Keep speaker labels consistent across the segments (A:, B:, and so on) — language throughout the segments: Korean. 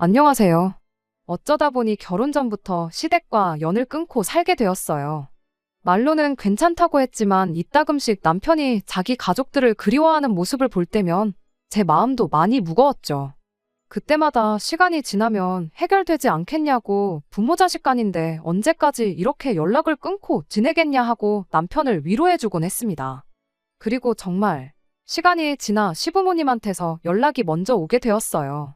A: 안녕하세요. 어쩌다 보니 결혼 전부터 시댁과 연을 끊고 살게 되었어요. 말로는 괜찮다고 했지만 이따금씩 남편이 자기 가족들을 그리워하는 모습을 볼 때면 제 마음도 많이 무거웠죠. 그때마다 시간이 지나면 해결되지 않겠냐고 부모 자식 간인데 언제까지 이렇게 연락을 끊고 지내겠냐 하고 남편을 위로해주곤 했습니다. 그리고 정말 시간이 지나 시부모님한테서 연락이 먼저 오게 되었어요.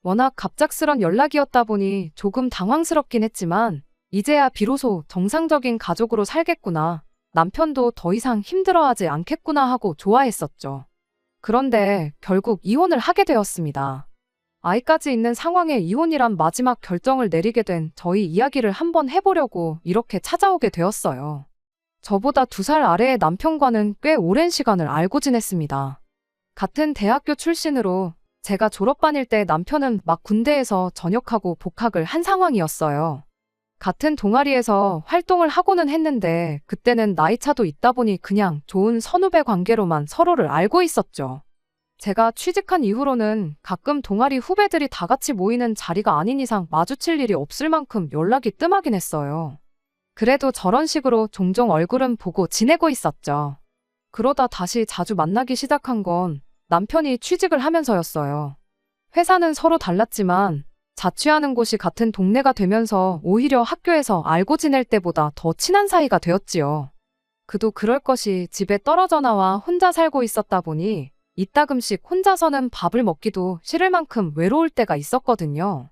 A: 워낙 갑작스런 연락이었다 보니 조금 당황스럽긴 했지만 이제야 비로소 정상적인 가족으로 살겠구나. 남편도 더 이상 힘들어하지 않겠구나 하고 좋아했었죠. 그런데 결국 이혼을 하게 되었습니다. 아이까지 있는 상황에 이혼이란 마지막 결정을 내리게 된 저희 이야기를 한번 해보려고 이렇게 찾아오게 되었어요. 저보다 2살 아래의 남편과는 꽤 오랜 시간을 알고 지냈습니다. 같은 대학교 출신으로 제가 졸업반일 때 남편은 막 군대에서 전역하고 복학을 한 상황이었어요. 같은 동아리에서 활동을 하고는 했는데 그때는 나이차도 있다 보니 그냥 좋은 선후배 관계로만 서로를 알고 있었죠. 제가 취직한 이후로는 가끔 동아리 후배들이 다 같이 모이는 자리가 아닌 이상 마주칠 일이 없을 만큼 연락이 뜸하긴 했어요. 그래도 저런 식으로 종종 얼굴은 보고 지내고 있었죠. 그러다 다시 자주 만나기 시작한 건 남편이 취직을 하면서였어요. 회사는 서로 달랐지만 자취하는 곳이 같은 동네가 되면서 오히려 학교에서 알고 지낼 때보다 더 친한 사이가 되었지요. 그도 그럴 것이 집에 떨어져 나와 혼자 살고 있었다 보니 이따금씩 혼자서는 밥을 먹기도 싫을 만큼 외로울 때가 있었거든요.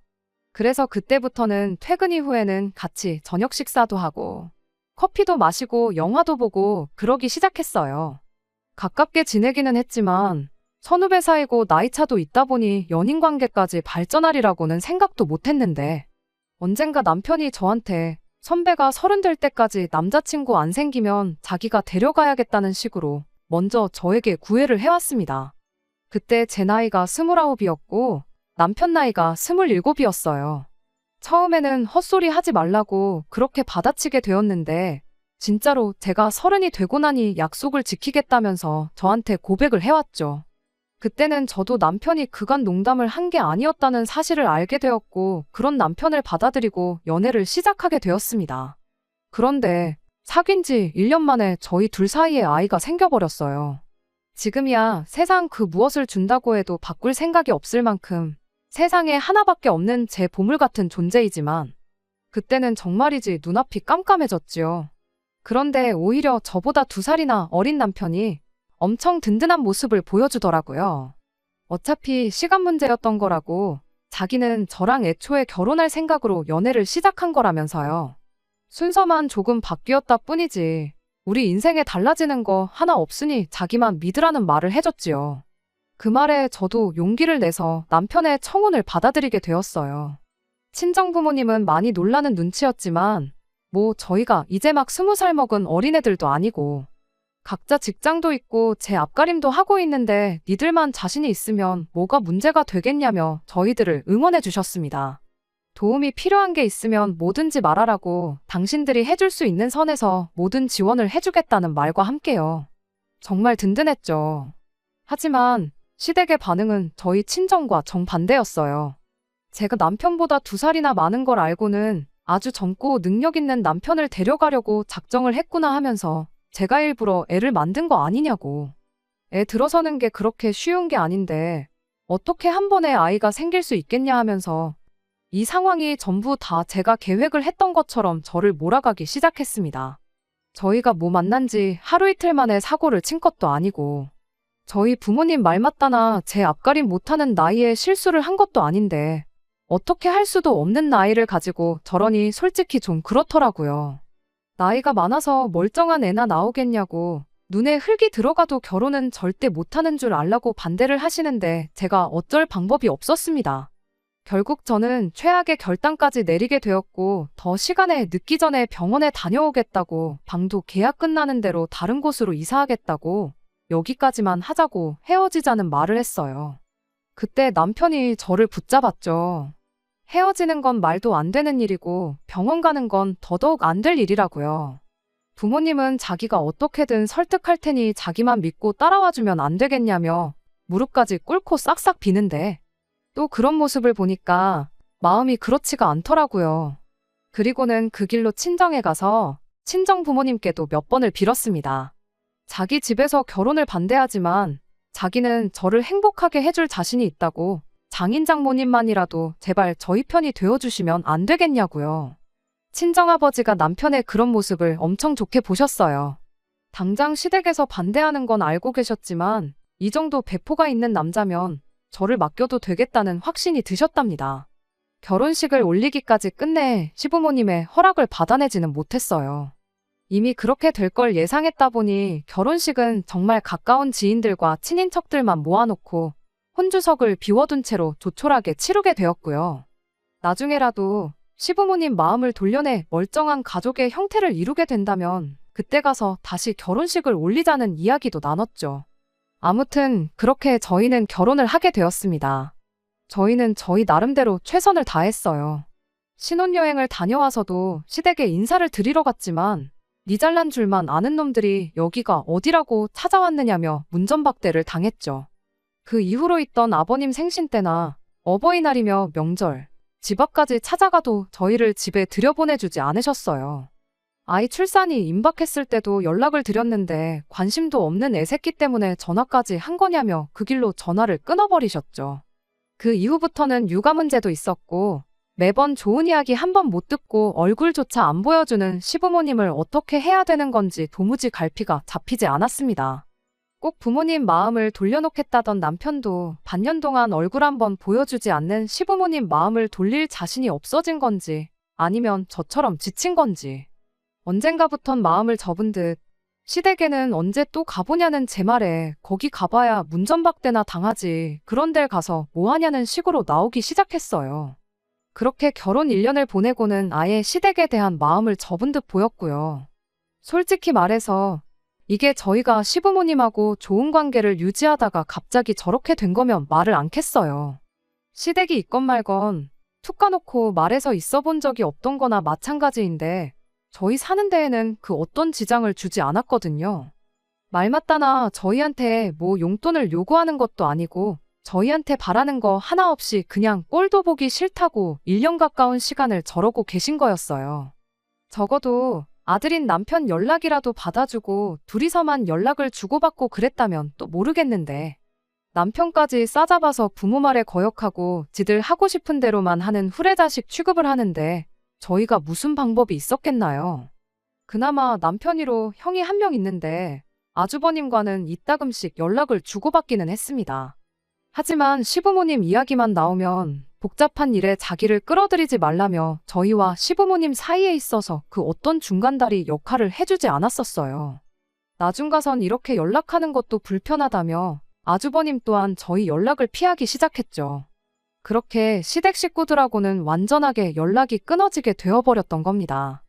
A: 그래서 그때부터는 퇴근 이후에는 같이 저녁 식사도 하고 커피도 마시고 영화도 보고 그러기 시작했어요. 가깝게 지내기는 했지만 선후배 사이고 나이차도 있다 보니 연인 관계까지 발전하리라고는 생각도 못했는데 언젠가 남편이 저한테 선배가 30 될 때까지 남자친구 안 생기면 자기가 데려가야겠다는 식으로 먼저 저에게 구애를 해왔습니다. 그때 제 나이가 29이었고 남편 나이가 27이었어요. 처음에는 헛소리 하지 말라고 그렇게 받아치게 되었는데 진짜로 제가 30이 되고 나니 약속을 지키겠다면서 저한테 고백을 해왔죠. 그때는 저도 남편이 그간 농담을 한 게 아니었다는 사실을 알게 되었고 그런 남편을 받아들이고 연애를 시작하게 되었습니다. 그런데 사귄 지 1년 만에 저희 둘 사이에 아이가 생겨버렸어요. 지금이야 세상 그 무엇을 준다고 해도 바꿀 생각이 없을 만큼 세상에 하나밖에 없는 제 보물 같은 존재이지만 그때는 정말이지 눈앞이 깜깜해졌지요. 그런데 오히려 저보다 2살이나 어린 남편이 엄청 든든한 모습을 보여주더라고요. 어차피 시간 문제였던 거라고 자기는 저랑 애초에 결혼할 생각으로 연애를 시작한 거라면서요. 순서만 조금 바뀌었다 뿐이지 우리 인생에 달라지는 거 하나 없으니 자기만 믿으라는 말을 해줬지요. 그 말에 저도 용기를 내서 남편의 청혼을 받아들이게 되었어요. 친정부모님은 많이 놀라는 눈치였지만 뭐 저희가 이제 막 20살 먹은 어린애들도 아니고 각자 직장도 있고 제 앞가림도 하고 있는데 니들만 자신이 있으면 뭐가 문제가 되겠냐며 저희들을 응원해 주셨습니다. 도움이 필요한 게 있으면 뭐든지 말하라고 당신들이 해줄 수 있는 선에서 모든 지원을 해주겠다는 말과 함께요. 정말 든든했죠. 하지만 시댁의 반응은 저희 친정과 정반대였어요. 제가 남편보다 2살이나 많은 걸 알고는 아주 젊고 능력 있는 남편을 데려가려고 작정을 했구나 하면서 제가 일부러 애를 만든 거 아니냐고. 애 들어서는 게 그렇게 쉬운 게 아닌데 어떻게 한 번에 아이가 생길 수 있겠냐 하면서 이 상황이 전부 다 제가 계획을 했던 것처럼 저를 몰아가기 시작했습니다. 저희가 뭐 만난 지 하루 이틀 만에 사고를 친 것도 아니고 저희 부모님 말 맞다나 제 앞가림 못하는 나이에 실수를 한 것도 아닌데 어떻게 할 수도 없는 나이를 가지고 저러니 솔직히 좀 그렇더라고요. 나이가 많아서 멀쩡한 애나 나오겠냐고 눈에 흙이 들어가도 결혼은 절대 못하는 줄 알라고 반대를 하시는데 제가 어쩔 방법이 없었습니다. 결국 저는 최악의 결단까지 내리게 되었고 더 시간에 늦기 전에 병원에 다녀오겠다고 방도 계약 끝나는 대로 다른 곳으로 이사하겠다고 여기까지만 하자고 헤어지자는 말을 했어요. 그때 남편이 저를 붙잡았죠. 헤어지는 건 말도 안 되는 일이고 병원 가는 건 더더욱 안 될 일이라고요. 부모님은 자기가 어떻게든 설득할 테니 자기만 믿고 따라와주면 안 되겠냐며 무릎까지 꿇고 싹싹 비는데 또 그런 모습을 보니까 마음이 그렇지가 않더라고요. 그리고는 그 길로 친정에 가서 친정 부모님께도 몇 번을 빌었습니다. 자기 집에서 결혼을 반대하지만 자기는 저를 행복하게 해줄 자신이 있다고 장인 장모님만이라도 제발 저희 편이 되어주시면 안 되겠냐고요. 친정아버지가 남편의 그런 모습을 엄청 좋게 보셨어요. 당장 시댁에서 반대하는 건 알고 계셨지만 이 정도 배포가 있는 남자면 저를 맡겨도 되겠다는 확신이 드셨답니다. 결혼식을 올리기까지 끝내 시부모님의 허락을 받아내지는 못했어요. 이미 그렇게 될 걸 예상했다 보니 결혼식은 정말 가까운 지인들과 친인척들만 모아놓고 혼주석을 비워둔 채로 조촐하게 치르게 되었고요. 나중에라도 시부모님 마음을 돌려내 멀쩡한 가족의 형태를 이루게 된다면 그때 가서 다시 결혼식을 올리자는 이야기도 나눴죠. 아무튼 그렇게 저희는 결혼을 하게 되었습니다. 저희는 저희 나름대로 최선을 다했어요. 신혼여행을 다녀와서도 시댁에 인사를 드리러 갔지만 니 잘난 줄만 아는 놈들이 여기가 어디라고 찾아왔느냐며 문전박대를 당했죠. 그 이후로 있던 아버님 생신 때나 어버이날이며 명절, 집 앞까지 찾아가도 저희를 집에 들여보내주지 않으셨어요. 아이 출산이 임박했을 때도 연락을 드렸는데 관심도 없는 애새끼 때문에 전화까지 한 거냐며 그 길로 전화를 끊어버리셨죠. 그 이후부터는 육아 문제도 있었고 매번 좋은 이야기 한 번 못 듣고 얼굴조차 안 보여주는 시부모님을 어떻게 해야 되는 건지 도무지 갈피가 잡히지 않았습니다. 꼭 부모님 마음을 돌려놓겠다던 남편도 반년 동안 얼굴 한번 보여주지 않는 시부모님 마음을 돌릴 자신이 없어진 건지 아니면 저처럼 지친 건지 언젠가부턴 마음을 접은 듯 시댁에는 언제 또 가보냐는 제 말에 거기 가봐야 문전박대나 당하지 그런 데 가서 뭐 하냐는 식으로 나오기 시작했어요. 그렇게 결혼 1년을 보내고는 아예 시댁에 대한 마음을 접은 듯 보였고요. 솔직히 말해서 이게 저희가 시부모님하고 좋은 관계를 유지하다가 갑자기 저렇게 된 거면 말을 않겠어요. 시댁이 있건 말건 툭 까놓고 말해서 있어 본 적이 없던 거나 마찬가지인데 저희 사는 데에는 그 어떤 지장을 주지 않았거든요. 말 맞다나 저희한테 뭐 용돈을 요구하는 것도 아니고 저희한테 바라는 거 하나 없이 그냥 꼴도 보기 싫다고 1년 가까운 시간을 저러고 계신 거였어요. 적어도 아들인 남편 연락이라도 받아주고 둘이서만 연락을 주고받고 그랬다면 또 모르겠는데 남편까지 싸잡아서 부모 말에 거역하고 지들 하고 싶은 대로만 하는 후레자식 취급을 하는데 저희가 무슨 방법이 있었겠나요? 그나마 남편이로 형이 한 명 있는데 아주버님과는 이따금씩 연락을 주고받기는 했습니다. 하지만 시부모님 이야기만 나오면 복잡한 일에 자기를 끌어들이지 말라며 저희와 시부모님 사이에 있어서 그 어떤 중간다리 역할을 해주지 않았었어요. 나중 가선 이렇게 연락하는 것도 불편하다며 아주버님 또한 저희 연락을 피하기 시작했죠. 그렇게 시댁 식구들하고는 완전하게 연락이 끊어지게 되어버렸던 겁니다.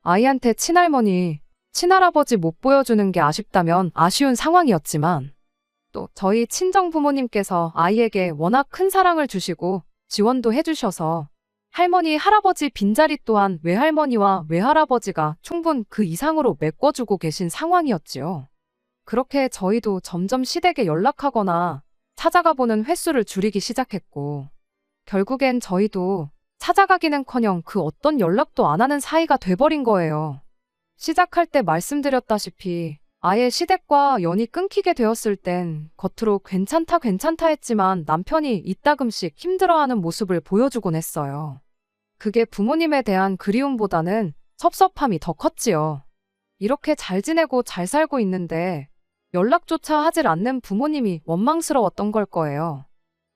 A: 아이한테 친할머니, 친할아버지 못 보여주는 게 아쉽다면 아쉬운 상황이었지만 또 저희 친정 부모님께서 아이에게 워낙 큰 사랑을 주시고 지원도 해주셔서 할머니, 할아버지 빈자리 또한 외할머니와 외할아버지가 충분 그 이상으로 메꿔주고 계신 상황이었지요. 그렇게 저희도 점점 시댁에 연락하거나 찾아가 보는 횟수를 줄이기 시작했고 결국엔 저희도 찾아가기는커녕 그 어떤 연락도 안 하는 사이가 돼버린 거예요. 시작할 때 말씀드렸다시피 아예 시댁과 연이 끊기게 되었을 땐 겉으로 괜찮다 했지만 남편이 이따금씩 힘들어하는 모습을 보여주곤 했어요. 그게 부모님에 대한 그리움보다는 섭섭함이 더 컸지요. 이렇게 잘 지내고 잘 살고 있는데 연락조차 하질 않는 부모님이 원망스러웠던 걸 거예요.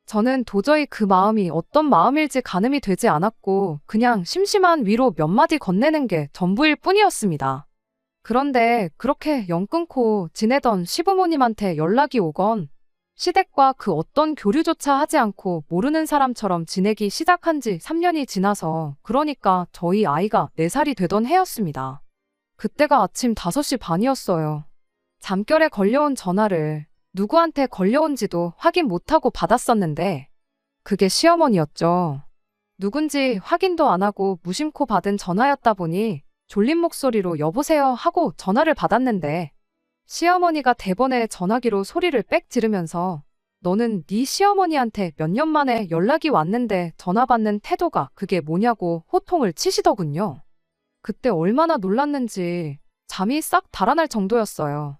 A: 저는 도저히 그 마음이 어떤 마음일지 가늠이 되지 않았고 그냥 심심한 위로 몇 마디 건네는 게 전부일 뿐이었습니다. 그런데 그렇게 연 끊고 지내던 시부모님한테 연락이 오건 시댁과 그 어떤 교류조차 하지 않고 모르는 사람처럼 지내기 시작한 지 3년이 지나서 그러니까 저희 아이가 4살이 되던 해였습니다. 그때가 아침 5시 반이었어요. 잠결에 걸려온 전화를 누구한테 걸려온지도 확인 못하고 받았었는데 그게 시어머니였죠. 누군지 확인도 안 하고 무심코 받은 전화였다 보니 졸린 목소리로 여보세요 하고 전화를 받았는데 시어머니가 대번에 전화기로 소리를 빽 지르면서 너는 네 시어머니한테 몇 년 만에 연락이 왔는데 전화 받는 태도가 그게 뭐냐고 호통을 치시더군요. 그때 얼마나 놀랐는지 잠이 싹 달아날 정도였어요.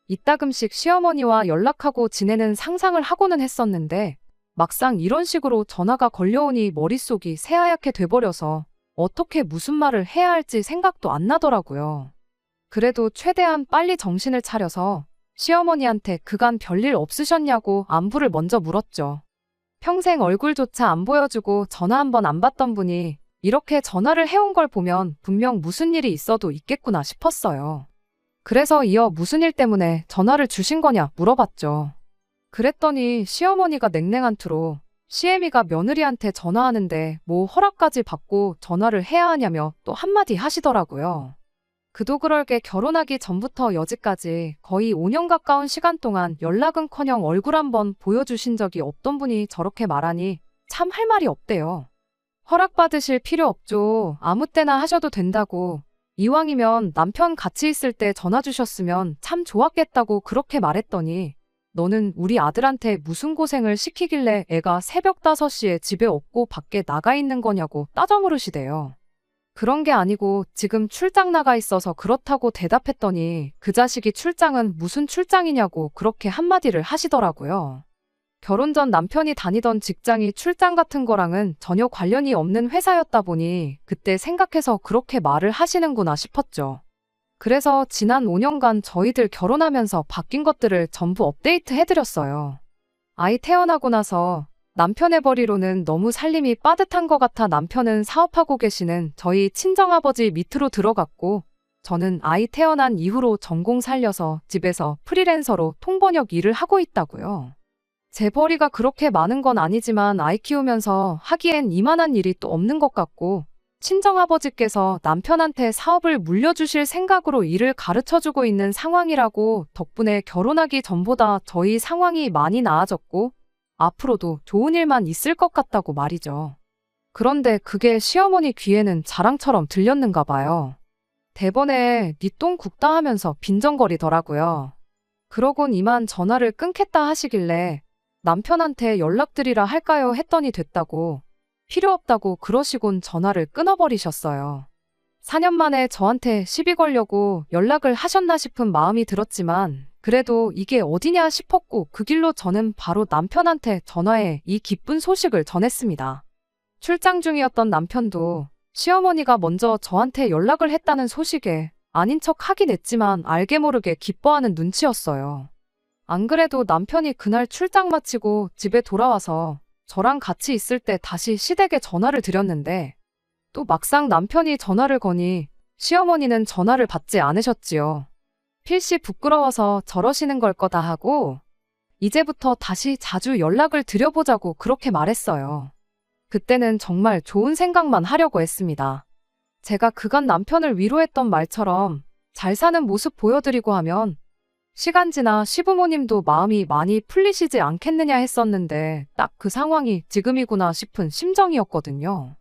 A: 이따금씩 시어머니와 연락하고 지내는 상상을 하고는 했었는데 막상 이런 식으로 전화가 걸려오니 머릿속이 새하얗게 돼버려서 어떻게 무슨 말을 해야 할지 생각도 안 나더라고요. 그래도 최대한 빨리 정신을 차려서 시어머니한테 그간 별일 없으셨냐고 안부를 먼저 물었죠. 평생 얼굴조차 안 보여주고 전화 한 번 안 받던 분이 이렇게 전화를 해온 걸 보면 분명 무슨 일이 있어도 있겠구나 싶었어요. 그래서 이어 무슨 일 때문에 전화를 주신 거냐 물어봤죠. 그랬더니 시어머니가 냉랭한 투로 시애미가 며느리한테 전화하는데 뭐 허락까지 받고 전화를 해야 하냐며 또 한마디 하시더라고요. 그도 그럴 게 결혼하기 전부터 여지까지 거의 5년 가까운 시간 동안 연락은커녕 얼굴 한번 보여주신 적이 없던 분이 저렇게 말하니 참 할 말이 없대요. 허락받으실 필요 없죠. 아무 때나 하셔도 된다고. 이왕이면 남편 같이 있을 때 전화 주셨으면 참 좋았겠다고 그렇게 말했더니 너는 우리 아들한테 무슨 고생을 시키길래 애가 새벽 5시에 집에 없고 밖에 나가 있는 거냐고 따져 물으시대요. 그런 게 아니고 지금 출장 나가 있어서 그렇다고 대답했더니 그 자식이 출장은 무슨 출장이냐고 그렇게 한마디를 하시더라고요. 결혼 전 남편이 다니던 직장이 출장 같은 거랑은 전혀 관련이 없는 회사였다 보니 그때 생각해서 그렇게 말을 하시는구나 싶었죠. 그래서 지난 5년간 저희들 결혼하면서 바뀐 것들을 전부 업데이트 해드렸어요. 아이 태어나고 나서 남편의 벌이로는 너무 살림이 빠듯한 것 같아 남편은 사업하고 계시는 저희 친정아버지 밑으로 들어갔고 저는 아이 태어난 이후로 전공 살려서 집에서 프리랜서로 통번역 일을 하고 있다고요. 제 벌이가 그렇게 많은 건 아니지만 아이 키우면서 하기엔 이만한 일이 또 없는 것 같고 친정아버지께서 남편한테 사업을 물려주실 생각으로 일을 가르쳐주고 있는 상황이라고 덕분에 결혼하기 전보다 저희 상황이 많이 나아졌고 앞으로도 좋은 일만 있을 것 같다고 말이죠. 그런데 그게 시어머니 귀에는 자랑처럼 들렸는가 봐요. 대번에 니 똥 굽다 하면서 빈정거리더라고요. 그러곤 이만 전화를 끊겠다 하시길래 남편한테 연락드리라 할까요 했더니 됐다고 필요 없다고 그러시곤 전화를 끊어버리셨어요. 4년 만에 저한테 시비 걸려고 연락을 하셨나 싶은 마음이 들었지만 그래도 이게 어디냐 싶었고 그 길로 저는 바로 남편한테 전화해 이 기쁜 소식을 전했습니다. 출장 중이었던 남편도 시어머니가 먼저 저한테 연락을 했다는 소식에 아닌 척 하긴 했지만 알게 모르게 기뻐하는 눈치였어요. 안 그래도 남편이 그날 출장 마치고 집에 돌아와서 저랑 같이 있을 때 다시 시댁에 전화를 드렸는데 또 막상 남편이 전화를 거니 시어머니는 전화를 받지 않으셨지요. 필시 부끄러워서 저러시는 걸 거다 하고 이제부터 다시 자주 연락을 드려보자고 그렇게 말했어요. 그때는 정말 좋은 생각만 하려고 했습니다. 제가 그간 남편을 위로했던 말처럼 잘 사는 모습 보여드리고 하면 시간 지나 시부모님도 마음이 많이 풀리시지 않겠느냐 했었는데 딱 그 상황이 지금이구나 싶은 심정이었거든요.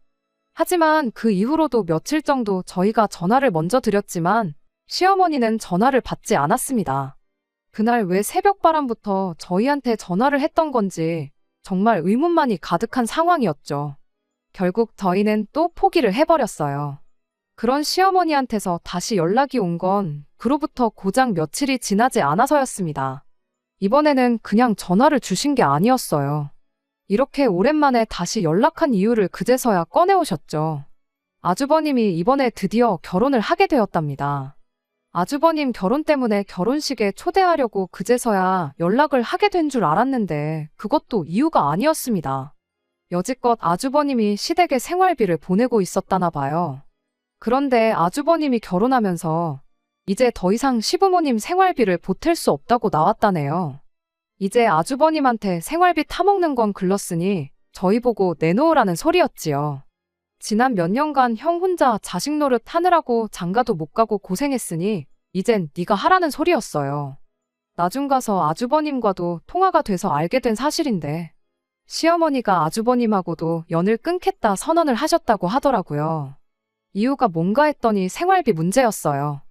A: 하지만 그 이후로도 며칠 정도 저희가 전화를 먼저 드렸지만 시어머니는 전화를 받지 않았습니다. 그날 왜 새벽바람부터 저희한테 전화를 했던 건지 정말 의문만이 가득한 상황이었죠. 결국 저희는 또 포기를 해버렸어요. 그런 시어머니한테서 다시 연락이 온 건 그로부터 고작 며칠이 지나지 않아서였습니다. 이번에는 그냥 전화를 주신 게 아니었어요. 이렇게 오랜만에 다시 연락한 이유를 그제서야 꺼내오셨죠. 아주버님이 이번에 드디어 결혼을 하게 되었답니다. 아주버님 결혼 때문에 결혼식에 초대하려고 그제서야 연락을 하게 된 줄 알았는데 그것도 이유가 아니었습니다. 여지껏 아주버님이 시댁에 생활비를 보내고 있었다나 봐요. 그런데 아주버님이 결혼하면서 이제 더 이상 시부모님 생활비를 보탤 수 없다고 나왔다네요. 이제 아주버님한테 생활비 타먹는 건 글렀으니 저희 보고 내놓으라는 소리였지요. 지난 몇 년간 형 혼자 자식 노릇 하느라고 장가도 못 가고 고생했으니 이젠 네가 하라는 소리였어요. 나중 가서 아주버님과도 통화가 돼서 알게 된 사실인데 시어머니가 아주버님하고도 연을 끊겠다 선언을 하셨다고 하더라고요. 이유가 뭔가 했더니 생활비 문제였어요.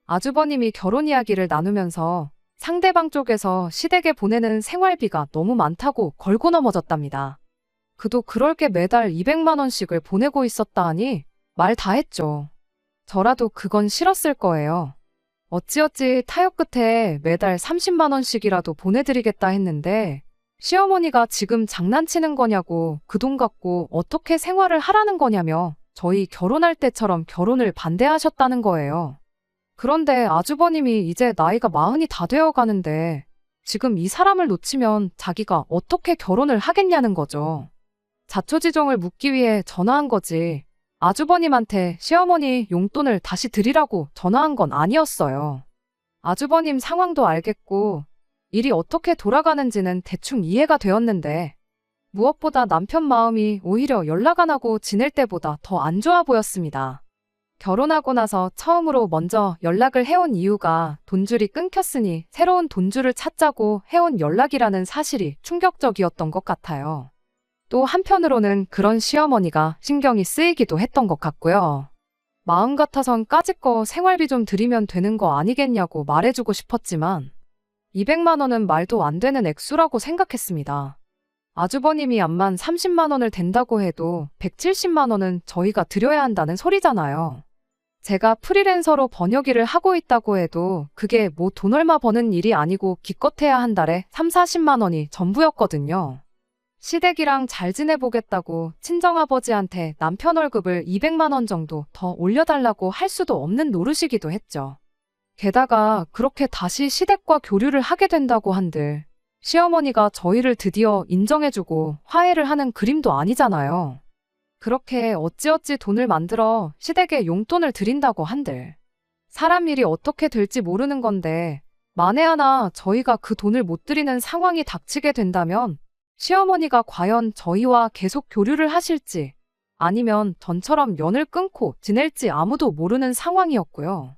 A: 아주버님이 결혼 이야기를 나누면서 상대방 쪽에서 시댁에 보내는 생활비가 너무 많다고 걸고 넘어졌답니다. 그도 그럴 게 매달 200만 원씩을 보내고 있었다 하니 말 다 했죠. 저라도 그건 싫었을 거예요. 어찌어찌 타협 끝에 매달 30만 원씩이라도 보내드리겠다 했는데 시어머니가 지금 장난치는 거냐고 그 돈 갖고 어떻게 생활을 하라는 거냐며 저희 결혼할 때처럼 결혼을 반대하셨다는 거예요. 그런데 아주버님이 이제 나이가 40이 다 되어 가는데 지금 이 사람을 놓치면 자기가 어떻게 결혼을 하겠냐는 거죠. 자초지종을 묻기 위해 전화한 거지. 아주버님한테 시어머니 용돈을 다시 드리라고 전화한 건 아니었어요. 아주버님 상황도 알겠고 일이 어떻게 돌아가는지는 대충 이해가 되었는데 무엇보다 남편 마음이 오히려 연락 안 하고 지낼 때보다 더 안 좋아 보였습니다. 결혼하고 나서 처음으로 먼저 연락을 해온 이유가 돈줄이 끊겼으니 새로운 돈줄을 찾자고 해온 연락이라는 사실이 충격적이었던 것 같아요. 또 한편으로는 그런 시어머니가 신경이 쓰이기도 했던 것 같고요. 마음 같아선 까짓거 생활비 좀 드리면 되는 거 아니겠냐고 말해주고 싶었지만 200만 원은 말도 안 되는 액수라고 생각했습니다. 아주버님이 암만 30만 원을 댄다고 해도 170만 원은 저희가 드려야 한다는 소리잖아요. 제가 프리랜서로 번역 일을 하고 있다고 해도 그게 뭐 돈 얼마 버는 일이 아니고 기껏해야 한 달에 3, 40만 원이 전부였거든요. 시댁이랑 잘 지내보겠다고 친정아버지한테 남편 월급을 200만 원 정도 더 올려달라고 할 수도 없는 노릇이기도 했죠. 게다가 그렇게 다시 시댁과 교류를 하게 된다고 한들 시어머니가 저희를 드디어 인정해주고 화해를 하는 그림도 아니잖아요. 그렇게 어찌어찌 돈을 만들어 시댁에 용돈을 드린다고 한들 사람 일이 어떻게 될지 모르는 건데 만에 하나 저희가 그 돈을 못 드리는 상황이 닥치게 된다면 시어머니가 과연 저희와 계속 교류를 하실지 아니면 전처럼 연을 끊고 지낼지 아무도 모르는 상황이었고요.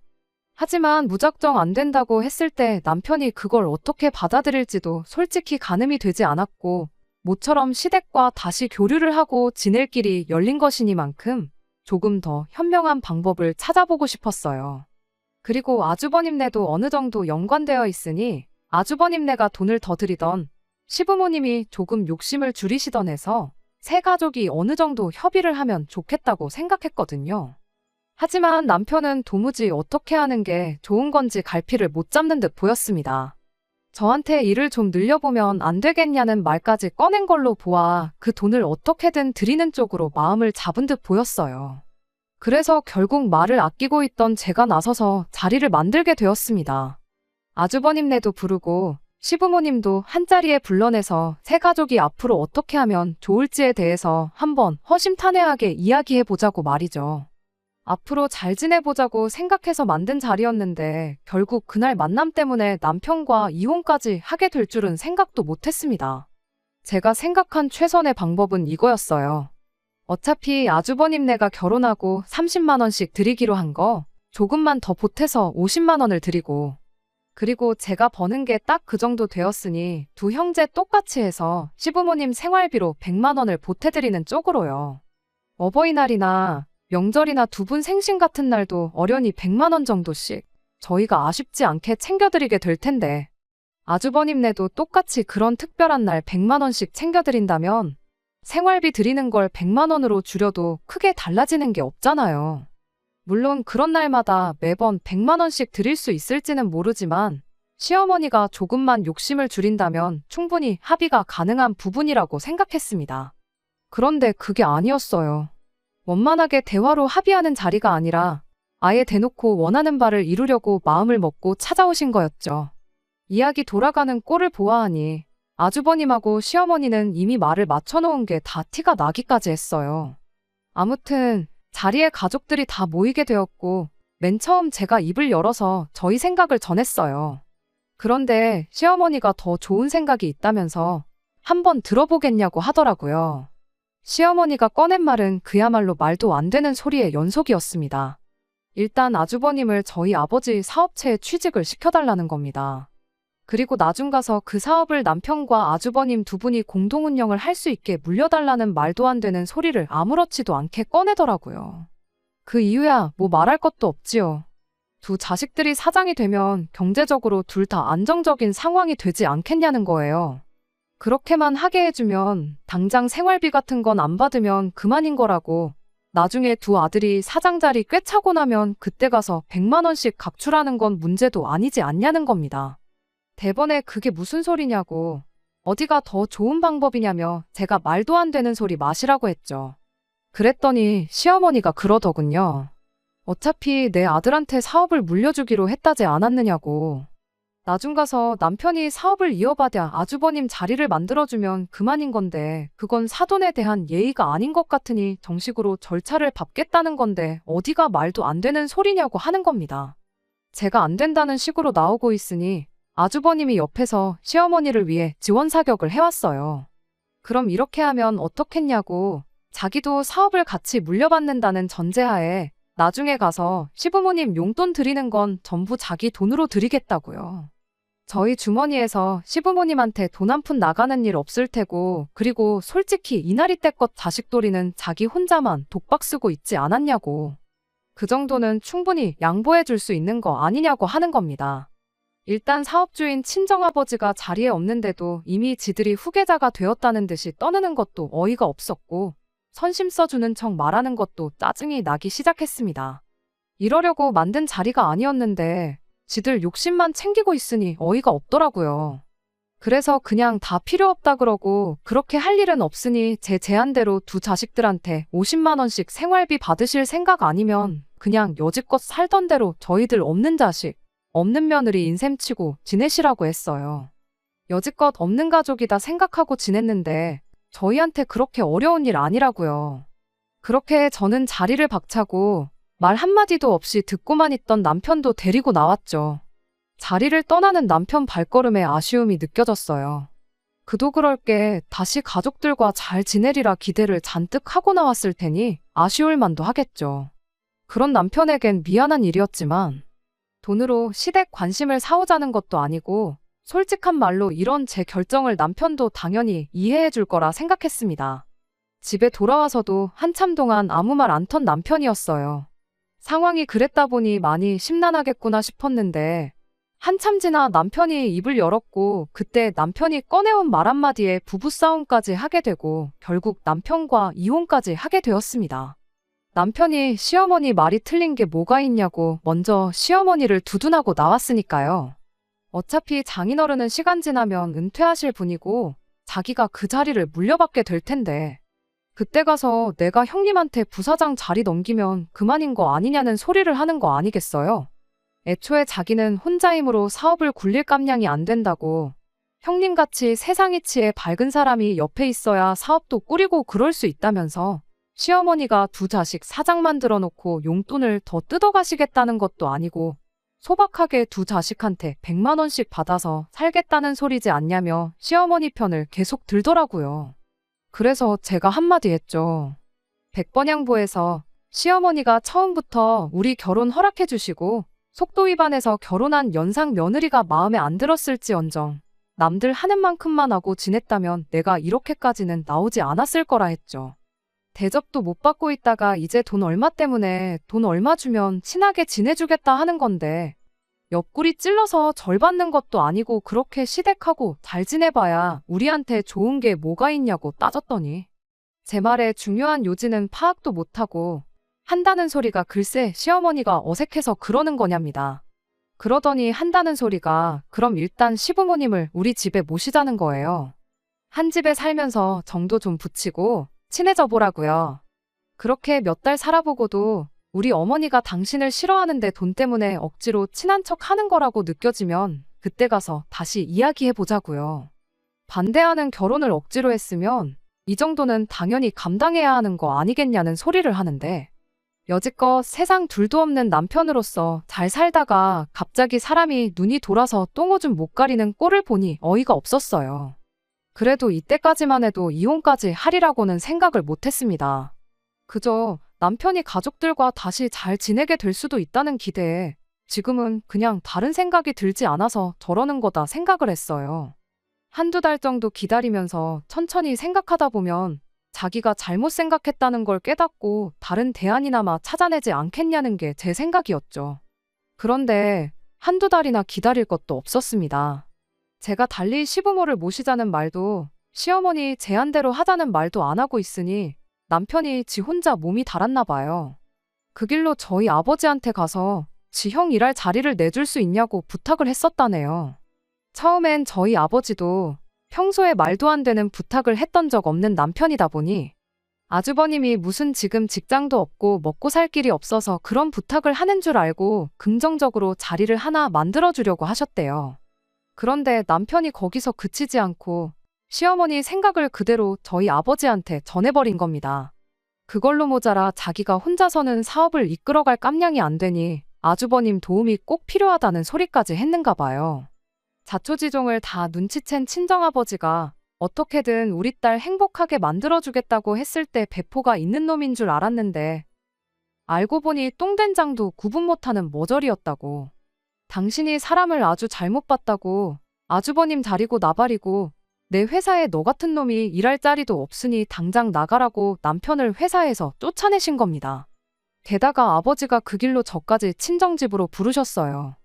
A: 하지만 무작정 안 된다고 했을 때 남편이 그걸 어떻게 받아들일지도 솔직히 가늠이 되지 않았고 모처럼 시댁과 다시 교류를 하고 지낼 길이 열린 것이니만큼 조금 더 현명한 방법을 찾아보고 싶었어요. 그리고 아주버님네도 어느 정도 연관되어 있으니 아주버님네가 돈을 더 드리던 시부모님이 조금 욕심을 줄이시던 해서 세 가족이 어느 정도 협의를 하면 좋겠다고 생각했거든요. 하지만 남편은 도무지 어떻게 하는 게 좋은 건지 갈피를 못 잡는 듯 보였습니다. 저한테 일을 좀 늘려보면 안 되겠냐는 말까지 꺼낸 걸로 보아 그 돈을 어떻게든 드리는 쪽으로 마음을 잡은 듯 보였어요. 그래서 결국 말을 아끼고 있던 제가 나서서 자리를 만들게 되었습니다. 아주버님네도 부르고 시부모님도 한자리에 불러내서 세 가족이 앞으로 어떻게 하면 좋을지에 대해서 한번 허심탄회하게 이야기해보자고 말이죠. 앞으로 잘 지내보자고 생각해서 만든 자리였는데 결국 그날 만남 때문에 남편과 이혼까지 하게 될 줄은 생각도 못했습니다. 제가 생각한 최선의 방법은 이거였어요. 어차피 아주버님네가 결혼하고 30만 원씩 드리기로 한 거 조금만 더 보태서 50만 원을 드리고 그리고 제가 버는 게 딱 그 정도 되었으니 두 형제 똑같이 해서 시부모님 생활비로 100만 원을 보태드리는 쪽으로요. 어버이날이나 명절이나 두 분 생신 같은 날도 어련히 100만 원 정도씩 저희가 아쉽지 않게 챙겨드리게 될 텐데 아주버님네도 똑같이 그런 특별한 날 100만 원씩 챙겨드린다면 생활비 드리는 걸 100만 원으로 줄여도 크게 달라지는 게 없잖아요. 물론 그런 날마다 매번 100만 원씩 드릴 수 있을지는 모르지만 시어머니가 조금만 욕심을 줄인다면 충분히 합의가 가능한 부분이라고 생각했습니다. 그런데 그게 아니었어요. 원만하게 대화로 합의하는 자리가 아니라 아예 대놓고 원하는 바를 이루려고 마음을 먹고 찾아오신 거였죠. 이야기 돌아가는 꼴을 보아하니 아주버님하고 시어머니는 이미 말을 맞춰놓은 게 다 티가 나기까지 했어요. 아무튼 자리에 가족들이 다 모이게 되었고 맨 처음 제가 입을 열어서 저희 생각을 전했어요. 그런데 시어머니가 더 좋은 생각이 있다면서 한번 들어보겠냐고 하더라고요. 시어머니가 꺼낸 말은 그야말로 말도 안 되는 소리의 연속이었습니다. 일단 아주버님을 저희 아버지 사업체에 취직을 시켜달라는 겁니다. 그리고 나중 가서 그 사업을 남편과 아주버님 두 분이 공동 운영을 할 수 있게 물려달라는 말도 안 되는 소리를 아무렇지도 않게 꺼내더라고요. 그 이유야 뭐 말할 것도 없지요. 두 자식들이 사장이 되면 경제적으로 둘 다 안정적인 상황이 되지 않겠냐는 거예요. 그렇게만 하게 해주면 당장 생활비 같은 건 안 받으면 그만인 거라고. 나중에 두 아들이 사장 자리 꿰차고 나면 그때 가서 100만 원씩 각출하는 건 문제도 아니지 않냐는 겁니다. 대번에 그게 무슨 소리냐고. 어디가 더 좋은 방법이냐며 제가 말도 안 되는 소리 마시라고 했죠. 그랬더니 시어머니가 그러더군요. 어차피 내 아들한테 사업을 물려주기로 했다지 않았느냐고. 나중 가서 남편이 사업을 이어받아 아주버님 자리를 만들어주면 그만인 건데 그건 사돈에 대한 예의가 아닌 것 같으니 정식으로 절차를 밟겠다는 건데 어디가 말도 안 되는 소리냐고 하는 겁니다. 제가 안 된다는 식으로 나오고 있으니 아주버님이 옆에서 시어머니를 위해 지원 사격을 해왔어요. 그럼 이렇게 하면 어떻겠냐고. 자기도 사업을 같이 물려받는다는 전제하에 나중에 가서 시부모님 용돈 드리는 건 전부 자기 돈으로 드리겠다고요. 저희 주머니에서 시부모님한테 돈 한 푼 나가는 일 없을 테고 그리고 솔직히 이날이 때껏 자식돌이는 자기 혼자만 독박 쓰고 있지 않았냐고. 그 정도는 충분히 양보해 줄 수 있는 거 아니냐고 하는 겁니다. 일단 사업주인 친정아버지가 자리에 없는데도 이미 지들이 후계자가 되었다는 듯이 떠드는 것도 어이가 없었고 선심 써주는 척 말하는 것도 짜증이 나기 시작했습니다. 이러려고 만든 자리가 아니었는데 지들 욕심만 챙기고 있으니 어이가 없더라고요. 그래서 그냥 다 필요 없다 그러고 그렇게 할 일은 없으니 제 제안대로 두 자식들한테 50만 원씩 생활비 받으실 생각 아니면 그냥 여지껏 살던 대로 저희들 없는 자식, 없는 며느리 인셈치고 지내시라고 했어요. 여지껏 없는 가족이다 생각하고 지냈는데 저희한테 그렇게 어려운 일 아니라고요. 그렇게 저는 자리를 박차고 말 한마디도 없이 듣고만 있던 남편도 데리고 나왔죠. 자리를 떠나는 남편 발걸음에 아쉬움이 느껴졌어요. 그도 그럴 게 다시 가족들과 잘 지내리라 기대를 잔뜩 하고 나왔을 테니 아쉬울 만도 하겠죠. 그런 남편에겐 미안한 일이었지만 돈으로 시댁 관심을 사오자는 것도 아니고 솔직한 말로 이런 제 결정을 남편도 당연히 이해해 줄 거라 생각했습니다. 집에 돌아와서도 한참 동안 아무 말 안 턴 남편이었어요. 상황이 그랬다 보니 많이 심란하겠구나 싶었는데 한참 지나 남편이 입을 열었고 그때 남편이 꺼내온 말 한마디에 부부싸움까지 하게 되고 결국 남편과 이혼까지 하게 되었습니다. 남편이 시어머니 말이 틀린 게 뭐가 있냐고 먼저 시어머니를 두둔하고 나왔으니까요. 어차피 장인어른은 시간 지나면 은퇴하실 분이고 자기가 그 자리를 물려받게 될 텐데 그때 가서 내가 형님한테 부사장 자리 넘기면 그만인 거 아니냐는 소리를 하는 거 아니겠어요? 애초에 자기는 혼자임으로 사업을 굴릴 깜냥이 안 된다고. 형님같이 세상 이치에 밝은 사람이 옆에 있어야 사업도 꾸리고 그럴 수 있다면서 시어머니가 두 자식 사장 만들어 놓고 용돈을 더 뜯어가시겠다는 것도 아니고 소박하게 두 자식한테 100만 원씩 받아서 살겠다는 소리지 않냐며 시어머니 편을 계속 들더라고요. 그래서 제가 한마디 했죠. 100번 양보해서 시어머니가 처음부터 우리 결혼 허락해 주시고 속도 위반해서 결혼한 연상 며느리가 마음에 안 들었을지언정 남들 하는 만큼만 하고 지냈다면 내가 이렇게까지는 나오지 않았을 거라 했죠. 대접도 못 받고 있다가 이제 돈 얼마 때문에 돈 얼마 주면 친하게 지내주겠다 하는 건데 옆구리 찔러서 절 받는 것도 아니고 그렇게 시댁하고 잘 지내봐야 우리한테 좋은 게 뭐가 있냐고 따졌더니 제 말에 중요한 요지는 파악도 못하고 한다는 소리가 글쎄 시어머니가 어색해서 그러는 거냐입니다. 그러더니 한다는 소리가 그럼 일단 시부모님을 우리 집에 모시자는 거예요. 한 집에 살면서 정도 좀 붙이고 친해져 보라고요. 그렇게 몇 달 살아보고도 우리 어머니가 당신을 싫어하는데 돈 때문에 억지로 친한 척 하는 거라고 느껴지면 그때 가서 다시 이야기해 보자고요. 반대하는 결혼을 억지로 했으면 이 정도는 당연히 감당해야 하는 거 아니겠냐는 소리를 하는데 여지껏 세상 둘도 없는 남편으로서 잘 살다가 갑자기 사람이 눈이 돌아서 똥오줌 못 가리는 꼴을 보니 어이가 없었어요. 그래도 이때까지만 해도 이혼까지 하리라고는 생각을 못했습니다. 그저 남편이 가족들과 다시 잘 지내게 될 수도 있다는 기대에 지금은 그냥 다른 생각이 들지 않아서 저러는 거다 생각을 했어요. 한두 달 정도 기다리면서 천천히 생각하다 보면 자기가 잘못 생각했다는 걸 깨닫고 다른 대안이나마 찾아내지 않겠냐는 게 제 생각이었죠. 그런데 한두 달이나 기다릴 것도 없었습니다. 제가 달리 시부모를 모시자는 말도 시어머니 제안대로 하자는 말도 안 하고 있으니 남편이 지 혼자 몸이 달았나 봐요. 그 길로 저희 아버지한테 가서 지 형 일할 자리를 내줄 수 있냐고 부탁을 했었다네요. 처음엔 저희 아버지도 평소에 말도 안 되는 부탁을 했던 적 없는 남편이다 보니 아주버님이 무슨 지금 직장도 없고 먹고 살 길이 없어서 그런 부탁을 하는 줄 알고 긍정적으로 자리를 하나 만들어주려고 하셨대요. 그런데 남편이 거기서 그치지 않고 시어머니 생각을 그대로 저희 아버지한테 전해버린 겁니다. 그걸로 모자라 자기가 혼자서는 사업을 이끌어갈 깜냥이 안 되니 아주버님 도움이 꼭 필요하다는 소리까지 했는가 봐요. 자초지종을 다 눈치챈 친정아버지가 어떻게든 우리 딸 행복하게 만들어주겠다고 했을 때 배포가 있는 놈인 줄 알았는데 알고 보니 똥된장도 구분 못하는 머저리였다고. 당신이 사람을 아주 잘못 봤다고 아주버님 자리고 나발이고 내 회사에 너 같은 놈이 일할 자리도 없으니 당장 나가라고 남편을 회사에서 쫓아내신 겁니다. 게다가 아버지가 그 길로 저까지 친정집으로 부르셨어요.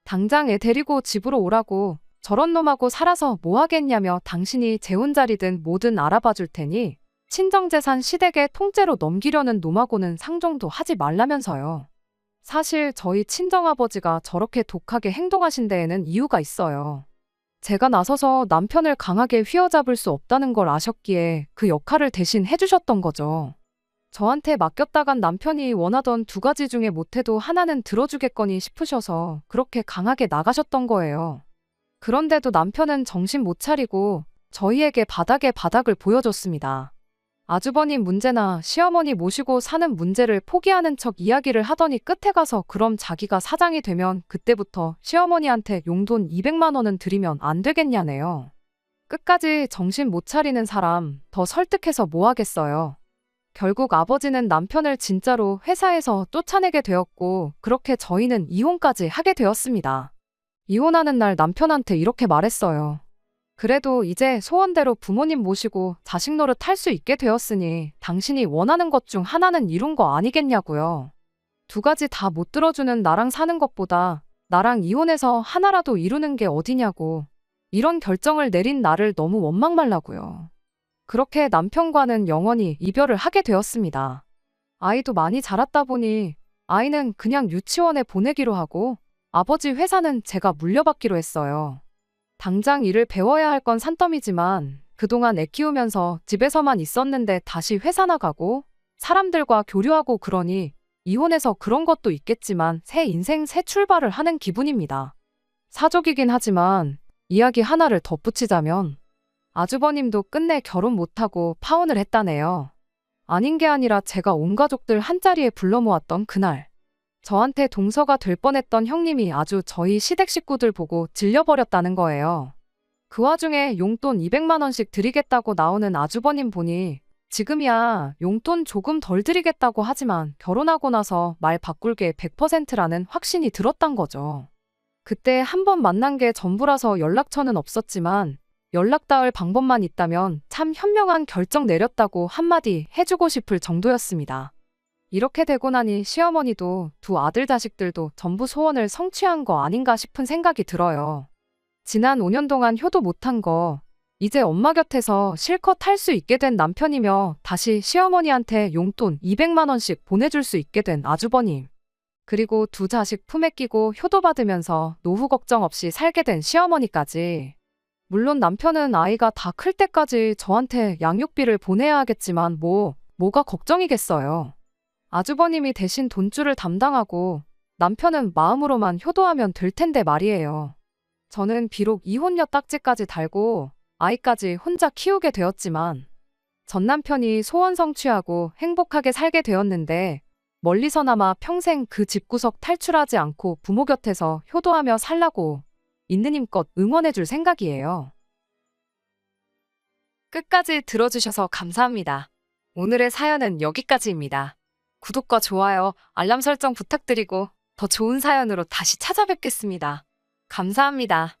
A: 당장 애 데리고 집으로 오라고 저런 놈하고 살아서 뭐 하겠냐며 당신이 재혼 자리든 뭐든 알아봐 줄 테니 친정재산 시댁에 통째로 넘기려는 놈하고는 상종도 하지 말라면서요. 사실 저희 친정아버지가 저렇게 독하게 행동하신 데에는 이유가 있어요. 제가 나서서 남편을 강하게 휘어잡을 수 없다는 걸 아셨기에 그 역할을 대신 해주셨던 거죠. 저한테 맡겼다간 남편이 원하던 두 가지 중에 못해도 하나는 들어주겠거니 싶으셔서 그렇게 강하게 나가셨던 거예요. 그런데도 남편은 정신 못 차리고 저희에게 바닥에 바닥을 보여줬습니다. 아주버님 문제나 시어머니 모시고 사는 문제를 포기하는 척 이야기를 하더니 끝에 가서 그럼 자기가 사장이 되면 그때부터 시어머니한테 용돈 200만 원은 드리면 안 되겠냐네요. 끝까지 정신 못 차리는 사람 더 설득해서 뭐 하겠어요. 결국 아버지는 남편을 진짜로 회사에서 쫓아내게 되었고 그렇게 저희는 이혼까지 하게 되었습니다. 이혼하는 날 남편한테 이렇게 말했어요. 그래도 이제 소원대로 부모님 모시고 자식 노릇 할 수 있게 되었으니 당신이 원하는 것 중 하나는 이룬 거 아니겠냐고요. 두 가지 다 못 들어주는 나랑 사는 것보다 나랑 이혼해서 하나라도 이루는 게 어디냐고. 이런 결정을 내린 나를 너무 원망 말라고요. 그렇게 남편과는 영원히 이별을 하게 되었습니다. 아이도 많이 자랐다 보니 아이는 그냥 유치원에 보내기로 하고 아버지 회사는 제가 물려받기로 했어요. 당장 일을 배워야 할 건 산더미지만 그동안 애 키우면서 집에서만 있었는데 다시 회사 나가고 사람들과 교류하고 그러니 이혼해서 그런 것도 있겠지만 새 인생 새 출발을 하는 기분입니다. 사족이긴 하지만 이야기 하나를 덧붙이자면 아주버님도 끝내 결혼 못하고 파혼을 했다네요. 아닌 게 아니라 제가 온 가족들 한자리에 불러 모았던 그날 저한테 동서가 될 뻔했던 형님이 아주 저희 시댁 식구들 보고 질려버렸다는 거예요. 그 와중에 용돈 200만 원씩 드리겠다고 나오는 아주버님 보니 지금이야 용돈 조금 덜 드리겠다고 하지만 결혼하고 나서 말 바꿀 게 100%라는 확신이 들었단 거죠. 그때 한 번 만난 게 전부라서 연락처는 없었지만 연락 닿을 방법만 있다면 참 현명한 결정 내렸다고 한마디 해주고 싶을 정도였습니다. 이렇게 되고 나니 시어머니도 두 아들 자식들도 전부 소원을 성취한 거 아닌가 싶은 생각이 들어요. 지난 5년 동안 효도 못한 거 이제 엄마 곁에서 실컷 할 수 있게 된 남편이며 다시 시어머니한테 용돈 200만 원씩 보내줄 수 있게 된 아주버님. 그리고 두 자식 품에 끼고 효도받으면서 노후 걱정 없이 살게 된 시어머니까지. 물론 남편은 아이가 다 클 때까지 저한테 양육비를 보내야 하겠지만 뭐가 걱정이겠어요. 아주버님이 대신 돈줄을 담당하고 남편은 마음으로만 효도하면 될 텐데 말이에요. 저는 비록 이혼녀 딱지까지 달고 아이까지 혼자 키우게 되었지만 전 남편이 소원 성취하고 행복하게 살게 되었는데 멀리서나마 평생 그 집구석 탈출하지 않고 부모 곁에서 효도하며 살라고 있는 힘껏 응원해줄 생각이에요. 끝까지 들어주셔서 감사합니다. 오늘의 사연은 여기까지입니다. 구독과 좋아요, 알람 설정 부탁드리고 더 좋은 사연으로 다시 찾아뵙겠습니다. 감사합니다.